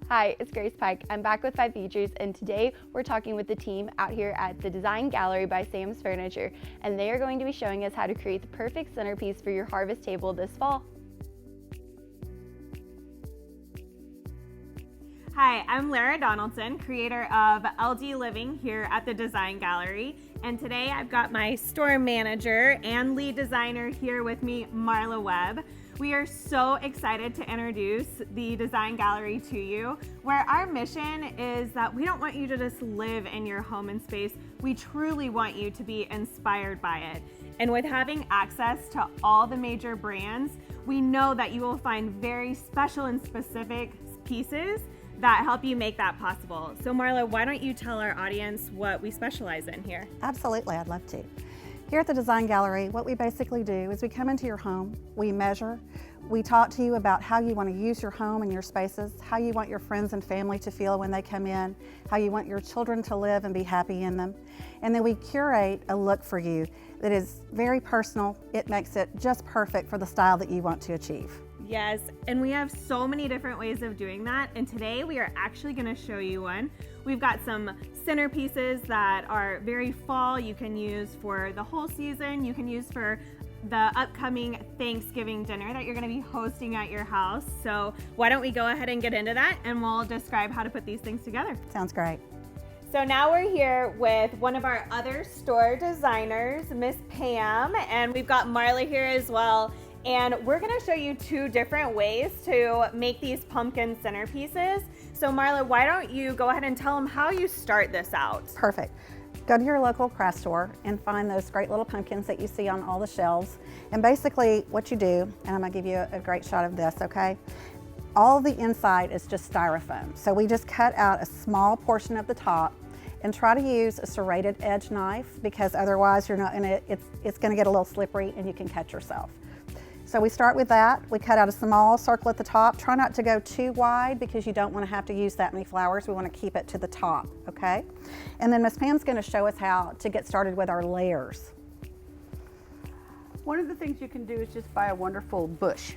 Hi, it's Grace Pike. I'm back with 5Features, and today we're talking with the team out here at the Design Gallery by Sam's Furniture, and they are going to be showing us how to create the perfect centerpiece for your harvest table this fall. Hi, I'm Lara Donaldson, creator of LD Living here at the Design Gallery, and today I've got my store manager and lead designer here with me, Marla Webb. We are so excited to introduce the Design Gallery to you, where our mission is that we don't want you to just live in your home and space. We truly want you to be inspired by it. And with having access to all the major brands, we know that you will find very special and specific pieces that help you make that possible. So Marla, why don't you tell our audience what we specialize in here? Absolutely, I'd love to. Here at the Design Gallery, what we basically do is we come into your home, we measure, we talk to you about how you want to use your home and your spaces, how you want your friends and family to feel when they come in, how you want your children to live and be happy in them. And then we curate a look for you that is very personal. It makes it just perfect for the style that you want to achieve. Yes, and we have so many different ways of doing that, and today we are actually going to show you one. We've got some centerpieces that are very fall. You can use for the whole season. You can use for the upcoming Thanksgiving dinner that you're going to be hosting at your house. So why don't we go ahead and get into that, and we'll describe how to put these things together. Sounds great. So now we're here with one of our other store designers, Miss Pam, and we've got Marla here as well. And we're gonna show you two different ways to make these pumpkin centerpieces. So Marla, why don't you go ahead and tell them how you start this out? Perfect. Go to your local craft store and find those great little pumpkins that you see on all the shelves. And basically what you do, and I'm gonna give you a great shot of this, okay? All the inside is just styrofoam. So we just cut out a small portion of the top and try to use a serrated edge knife, because otherwise you're not gonna, it's gonna get a little slippery and you can cut yourself. So we start with that. We cut out a small circle at the top. Try not to go too wide because you don't want to have to use that many flowers. We want to keep it to the top, okay? And then Miss Pam's going to show us how to get started with our layers. One of the things you can do is just buy a wonderful bush.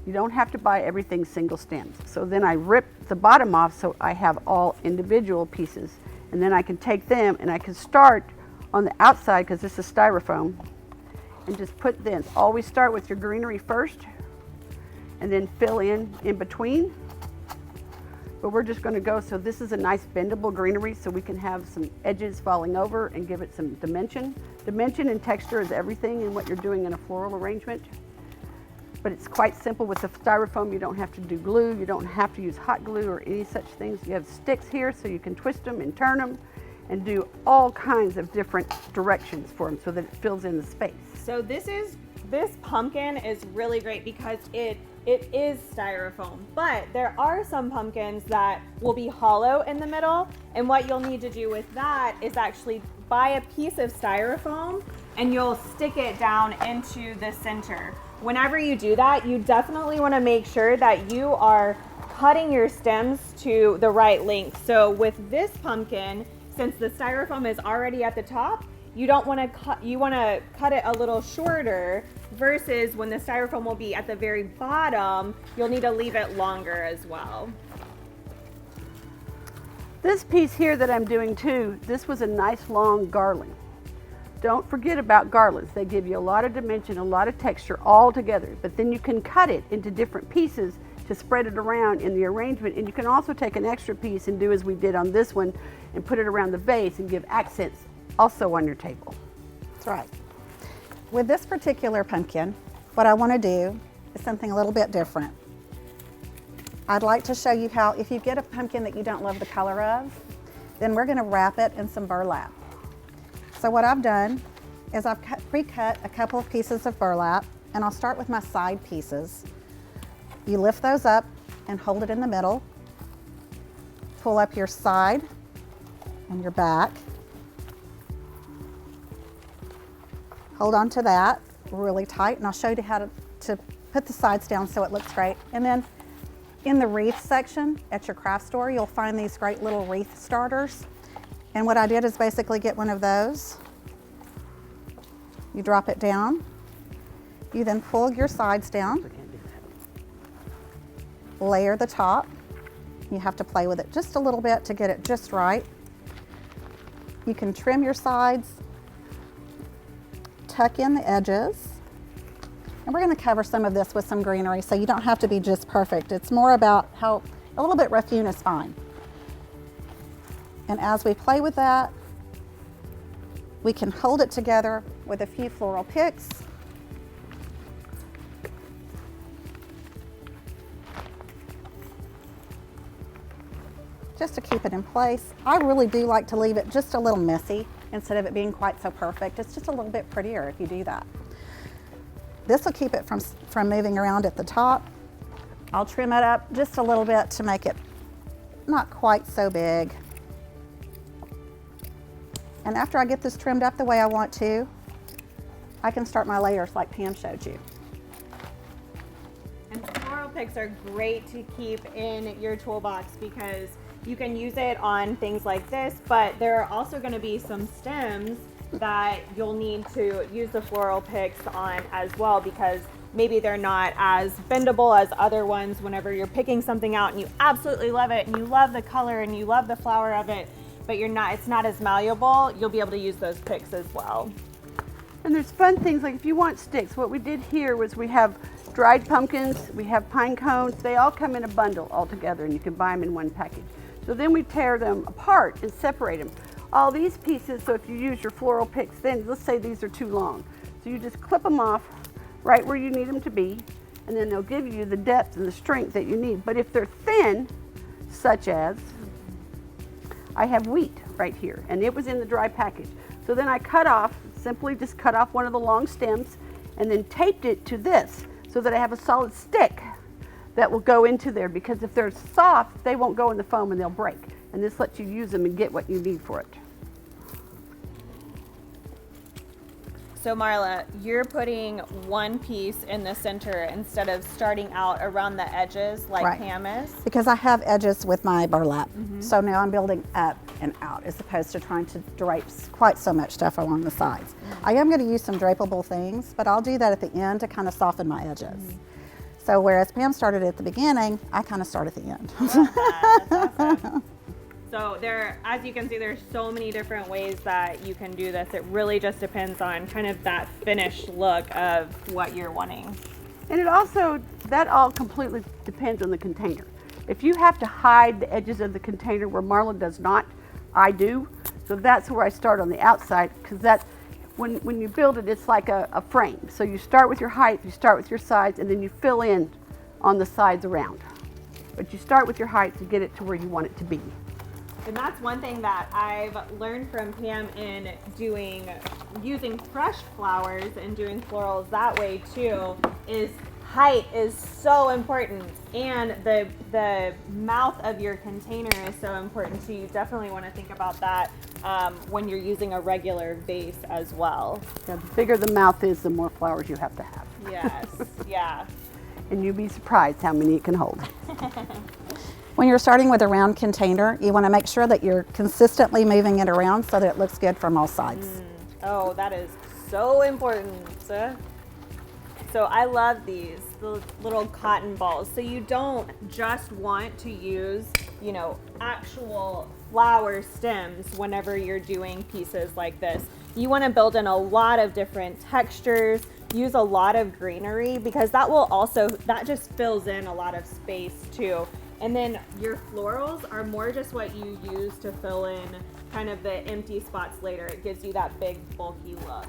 You don't have to buy everything single stems. So then I rip the bottom off so I have all individual pieces. And then I can take them and I can start on the outside, because this is styrofoam, and just put this. Always start with your greenery first and then fill in between. But we're just going to go, so this is a nice bendable greenery, so we can have some edges falling over and give it some dimension. Dimension and texture is everything in what you're doing in a floral arrangement. But it's quite simple with the styrofoam. You don't have to do glue, you don't have to use hot glue or any such things. You have sticks here so you can twist them and turn them and do all kinds of different directions for them so that it fills in the space. So this pumpkin is really great because it is styrofoam, but there are some pumpkins that will be hollow in the middle, and what you'll need to do with that is actually buy a piece of styrofoam and you'll stick it down into the center. Whenever you do that, you definitely want to make sure that you are cutting your stems to the right length. So with this pumpkin, since the styrofoam is already at the top, you don't want to cut, you want to cut it a little shorter, versus when the styrofoam will be at the very bottom, you'll need to leave it longer as well. This piece here that I'm doing too, this was a nice long garland. Don't forget about garlands. They give you a lot of dimension, a lot of texture all together, but then you can cut it into different pieces to spread it around in the arrangement. And you can also take an extra piece and do as we did on this one and put it around the base and give accents also on your table. That's right. With this particular pumpkin, what I want to do is something a little bit different. I'd like to show you how, if you get a pumpkin that you don't love the color of, then we're going to wrap it in some burlap. So what I've done is I've pre-cut a couple of pieces of burlap, and I'll start with my side pieces. You lift those up and hold it in the middle. Pull up your side and your back. Hold on to that really tight, and I'll show you how to put the sides down so it looks great. And then in the wreath section at your craft store, you'll find these great little wreath starters. And what I did is basically get one of those. You drop it down. You then pull your sides down, layer the top, You have to play with it just a little bit to get it just right. You can trim your sides, tuck in the edges, and we're going to cover some of this with some greenery, so you don't have to be just perfect. It's more about how a little bit rough hewn is fine. And as we play with that, we can hold it together with a few floral picks. Just to keep it in place. I really do like to leave it just a little messy instead of it being quite so perfect. It's just a little bit prettier if you do that. This will keep it from moving around at the top. I'll trim it up just a little bit to make it not quite so big. And after I get this trimmed up the way I want to, I can start my layers like Pam showed you. And floral picks are great to keep in your toolbox because you can use it on things like this, but there are also going to be some stems that you'll need to use the floral picks on as well, because maybe they're not as bendable as other ones. Whenever you're picking something out and you absolutely love it and you love the color and you love the flower of it, but it's not as malleable, you'll be able to use those picks as well. And there's fun things, like if you want sticks, what we did here was we have dried pumpkins, we have pine cones, they all come in a bundle all together and you can buy them in one package. So then we tear them apart and separate them. All these pieces, so if you use your floral picks, then let's say these are too long. So you just clip them off right where you need them to be, and then they'll give you the depth and the strength that you need. But if they're thin, such as, I have wheat right here, and it was in the dry package. So then I simply just cut off one of the long stems and then taped it to this so that I have a solid stick that will go into there, because if they're soft, they won't go in the foam and they'll break. And this lets you use them and get what you need for it. So Marla, you're putting one piece in the center instead of starting out around the edges like Right. Pam is. Because I have edges with my burlap. So now I'm building up and out as opposed to trying to drape quite so much stuff along the sides. I am going to use some drapeable things, but I'll do that at the end to kind of soften my edges. So whereas Pam started at the beginning, I kind of start at the end. That's awesome. So as you can see, there's so many different ways that you can do this. It really just depends on kind of that finished look of what you're wanting. And that all completely depends on the container. If you have to hide the edges of the container where Marla does not, I do. So that's where I start on the outside, because when you build it, it's like a frame. So you start with your height, you start with your sides, and then you fill in on the sides around. But you start with your height to get it to where you want it to be. And that's one thing that I've learned from Pam in using fresh flowers and doing florals that way too, is height is so important, and the mouth of your container is so important. So you definitely want to think about that when you're using a regular vase as well. Yeah, the bigger the mouth is, the more flowers you have to have. Yes, yeah. And you'd be surprised how many it can hold. When you're starting with a round container, you want to make sure that you're consistently moving it around so that it looks good from all sides. Oh, that is so important. So I love these, the little cotton balls. So you don't just want to use, actual flower stems whenever you're doing pieces like this. You want to build in a lot of different textures, use a lot of greenery, because that just fills in a lot of space too. And then your florals are more just what you use to fill in kind of the empty spots later. It gives you that big, bulky look.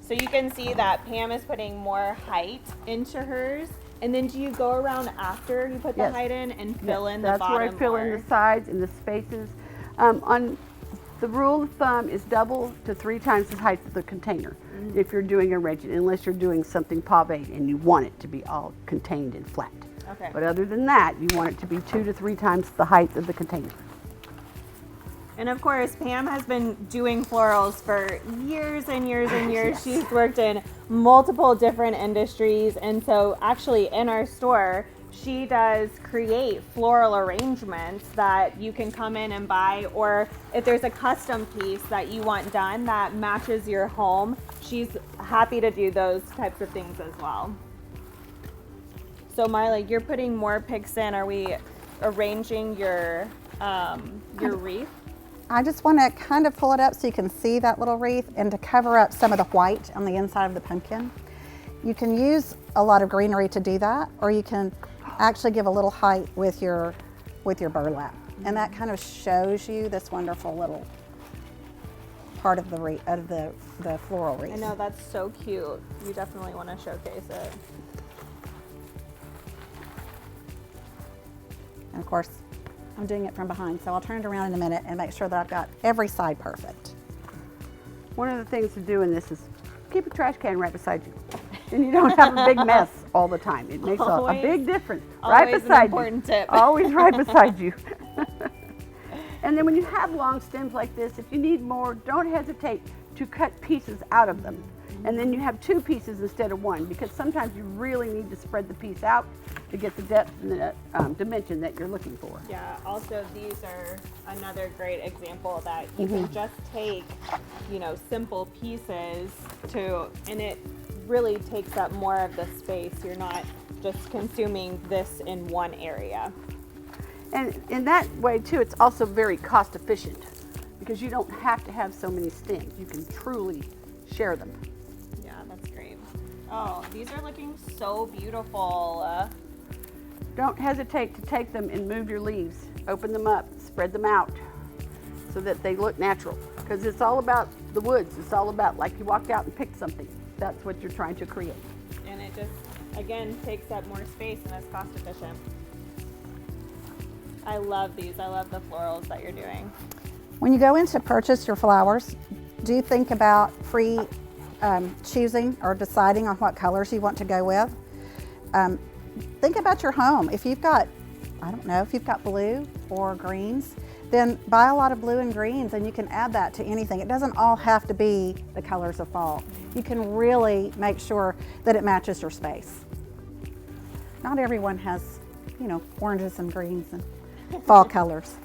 So you can see that Pam is putting more height into hers. And then do you go around after you put the height in and fill in the bottom? That's where I fill in the sides and the spaces. The rule of thumb is double to 3 times the height of the container if you're doing a rigid, unless you're doing something paved and you want it to be all contained and flat. Okay. But other than that, you want it to be 2 to 3 times the height of the container. And of course, Pam has been doing florals for years and years and years. Yes. She's worked in multiple different industries. And so actually in our store, she does create floral arrangements that you can come in and buy, or if there's a custom piece that you want done that matches your home, she's happy to do those types of things as well. So Marla, you're putting more picks in. Are we arranging your wreath? I just want to kind of pull it up so you can see that little wreath, and to cover up some of the white on the inside of the pumpkin. You can use a lot of greenery to do that, or you can actually give a little height with your burlap. And that kind of shows you this wonderful little part of the wreath, of the floral wreath. I know, that's so cute. You definitely want to showcase it. And of course, I'm doing it from behind, so I'll turn it around in a minute and make sure that I've got every side perfect. One of the things to do in this is keep a trash can right beside you. And you don't have a big mess all the time. It makes a big difference. Right Always beside an important you. tip. Always right beside you. And then when you have long stems like this, if you need more, don't hesitate to cut pieces out of them. And then you have 2 pieces instead of 1, because sometimes you really need to spread the piece out to get the depth and the dimension that you're looking for. Yeah, also these are another great example that you can just take, you know, simple pieces and it really takes up more of the space. You're not just consuming this in one area. And in that way too, it's also very cost efficient, because you don't have to have so many stems. You can truly share them. Yeah, that's great. Oh, these are looking so beautiful. Don't hesitate to take them and move your leaves. Open them up, spread them out so that they look natural. Because it's all about the woods. It's all about, like, you walked out and picked something. That's what you're trying to create. And it just, again, takes up more space and is cost efficient. I love these. I love the florals that you're doing. When you go in to purchase your flowers, do think about choosing or deciding on what colors you want to go with. Think about your home. If you've got, I don't know, if you've got blue or greens, then buy a lot of blue and greens and you can add that to anything. It doesn't all have to be the colors of fall. You can really make sure that it matches your space. Not everyone has, you know, oranges and greens and fall colors.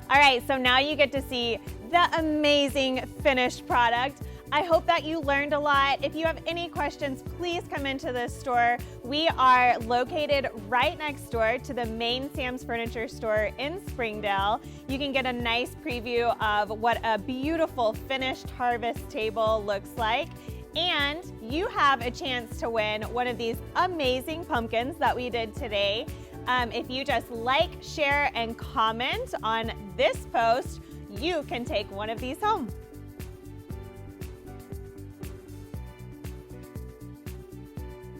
All right, so now you get to see the amazing finished product. I hope that you learned a lot. If you have any questions, please come into the store. We are located right next door to the main Sam's Furniture store in Springdale. You can get a nice preview of what a beautiful finished harvest table looks like. And you have a chance to win one of these amazing pumpkins that we did today. If you just like, share, and comment on this post, you can take one of these home.